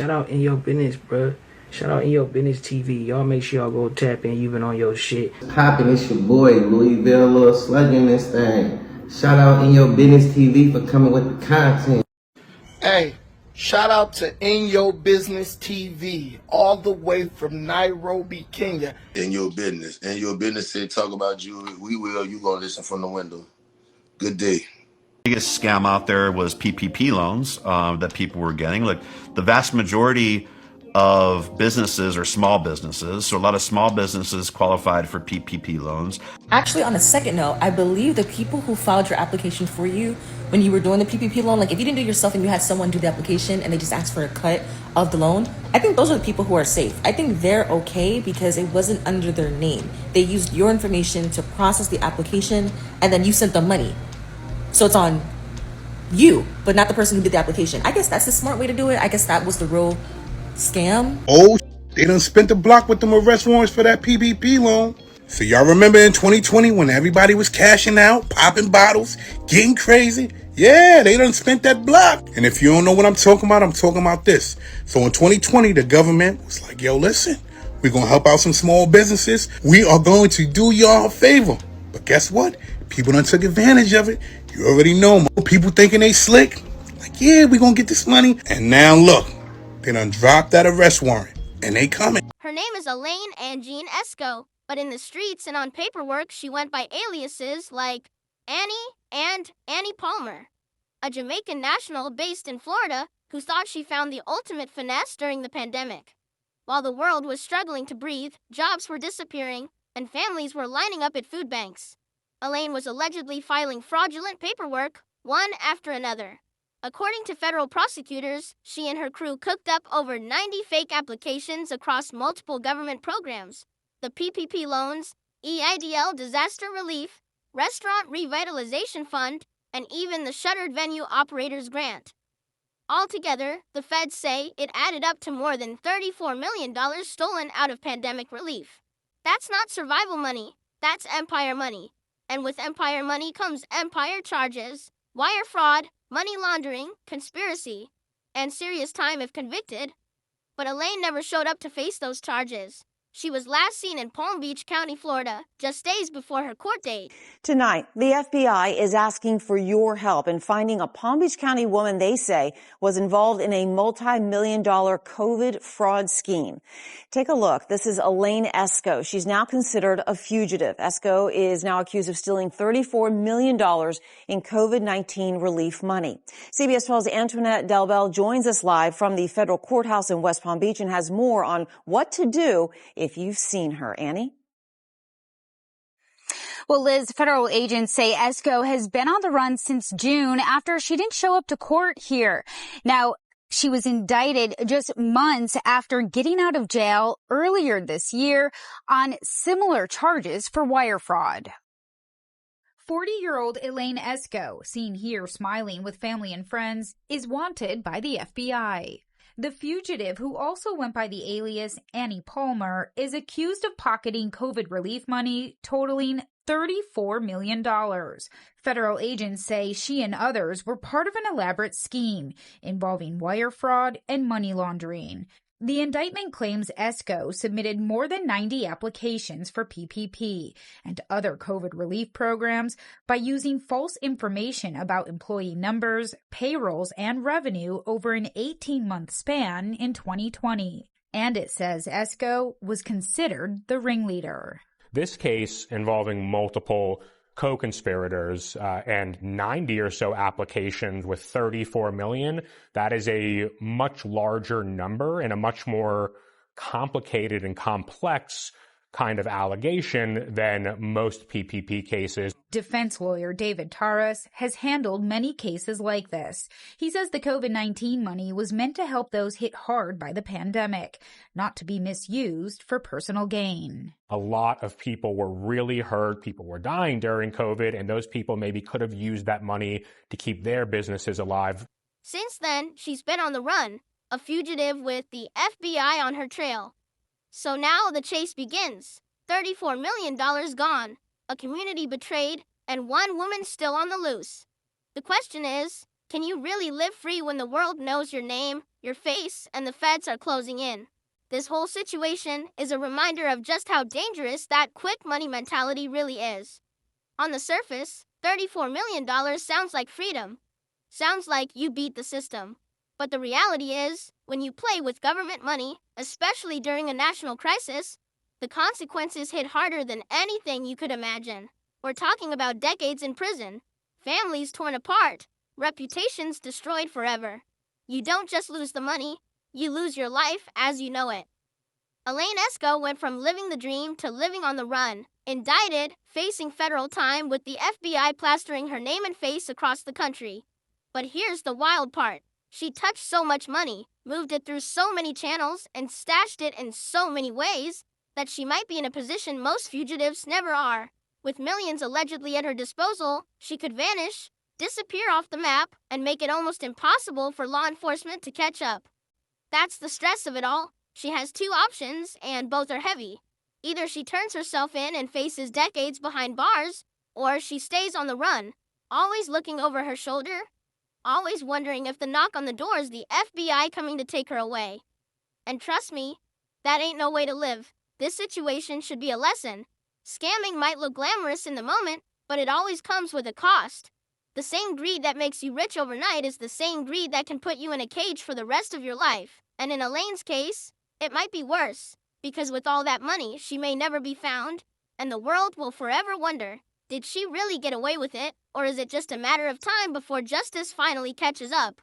Shout out in your business, bruh. Shout out in your business TV. Y'all make sure y'all go tap in. You been on your shit. Poppin', it's your boy Louisville, little slug in this thing. Shout out in your business TV for coming with the content. Hey, shout out to In Your Business TV, all the way from Nairobi, Kenya. In your business. In your business, say talk about you. We will. You gonna listen from the window. Good day. The biggest scam out there was PPP loans that people were getting. Like the vast majority of businesses are small businesses, so a lot of small businesses qualified for PPP loans. Actually, on a second note, I believe the people who filed your application for you when you were doing the PPP loan, like if you didn't do it yourself and you had someone do the application and they just asked for a cut of the loan, I think those are the people who are safe. I think they're okay because it wasn't under their name. They used your information to process the application and then you sent them money. So it's on you, but not the person who did the application. I guess that's the smart way to do it. I guess that was the real scam. Oh, they done spent the block with them arrest warrants for that PPP loan. So y'all remember in 2020 when everybody was cashing out, popping bottles, getting crazy? Yeah, they done spent that block. And if you don't know what I'm talking about this. So in 2020, the government was like, yo, listen, we're going to help out some small businesses. We are going to do y'all a favor. But guess what? People done took advantage of it. You already know, people thinking they slick. Like, yeah, we're going to get this money. And now look, they done dropped that arrest warrant. And they coming. Her name is Elaine Angene Escoe, but in the streets and on paperwork, she went by aliases like Annie and Annie Palmer, a Jamaican national based in Florida who thought she found the ultimate finesse during the pandemic. While the world was struggling to breathe, jobs were disappearing, and families were lining up at food banks. Elaine was allegedly filing fraudulent paperwork, one after another. According to federal prosecutors, she and her crew cooked up over 90 fake applications across multiple government programs: the PPP loans, EIDL disaster relief, restaurant revitalization fund, and even the shuttered venue operators grant. Altogether, the feds say it added up to more than $34 million stolen out of pandemic relief. That's not survival money, that's empire money. And with empire money comes empire charges, wire fraud, money laundering, conspiracy, and serious time if convicted. But Elaine never showed up to face those charges. She was last seen in Palm Beach County, Florida, just days before her court date. Tonight, the FBI is asking for your help in finding a Palm Beach County woman they say was involved in a multi-million-dollar COVID fraud scheme. Take a look. This is Elaine Escoe. She's now considered a fugitive. Escoe is now accused of stealing $34 million in COVID-19 relief money. CBS 12's Antoinette Delbel joins us live from the federal courthouse in West Palm Beach and has more on what to do if you've seen her. Annie? Well, Liz, federal agents say Escoe has been on the run since June after she didn't show up to court here. Now, she was indicted just months after getting out of jail earlier this year on similar charges for wire fraud. 40-year-old Elaine Escoe, seen here smiling with family and friends, is wanted by the FBI. The fugitive, who also went by the alias Annie Palmer, is accused of pocketing COVID relief money totaling $34 million. Federal agents say she and others were part of an elaborate scheme involving wire fraud and money laundering. The indictment claims Escoe submitted more than 90 applications for PPP and other COVID relief programs by using false information about employee numbers, payrolls, and revenue over an 18-month span in 2020. And it says Escoe was considered the ringleader. This case involving multiple co-conspirators and 90 or so applications with 34 million, that is a much larger number and a much more complicated and complex kind of allegation than most PPP cases. Defense lawyer David Taras has handled many cases like this. He says the COVID-19 money was meant to help those hit hard by the pandemic, not to be misused for personal gain. A lot of people were really hurt. People were dying during COVID, and those people maybe could have used that money to keep their businesses alive. Since then, she's been on the run, a fugitive with the FBI on her trail. So now the chase begins. $34 million gone, a community betrayed, and one woman still on the loose. The question is, can you really live free when the world knows your name, your face, and the feds are closing in. This whole situation is a reminder of just how dangerous that quick money mentality really is. On the surface, $34 million sounds like freedom. Sounds like you beat the system. But the reality is, when you play with government money, especially during a national crisis, the consequences hit harder than anything you could imagine. We're talking about decades in prison, families torn apart, reputations destroyed forever. You don't just lose the money, you lose your life as you know it. Elaine Escoe went from living the dream to living on the run, indicted, facing federal time with the FBI plastering her name and face across the country. But here's the wild part. She touched so much money, moved it through so many channels, and stashed it in so many ways that she might be in a position most fugitives never are. With millions allegedly at her disposal, she could vanish, disappear off the map, and make it almost impossible for law enforcement to catch up. That's the stress of it all. She has two options, and both are heavy. Either she turns herself in and faces decades behind bars, or she stays on the run, always looking over her shoulder, always wondering if the knock on the door is the FBI coming to take her away. And trust me, that ain't no way to live. This situation should be a lesson. Scamming might look glamorous in the moment, but it always comes with a cost. The same greed that makes you rich overnight is the same greed that can put you in a cage for the rest of your life. And in Elaine's case, it might be worse, because with all that money, she may never be found, and the world will forever wonder, did she really get away with it, or is it just a matter of time before justice finally catches up?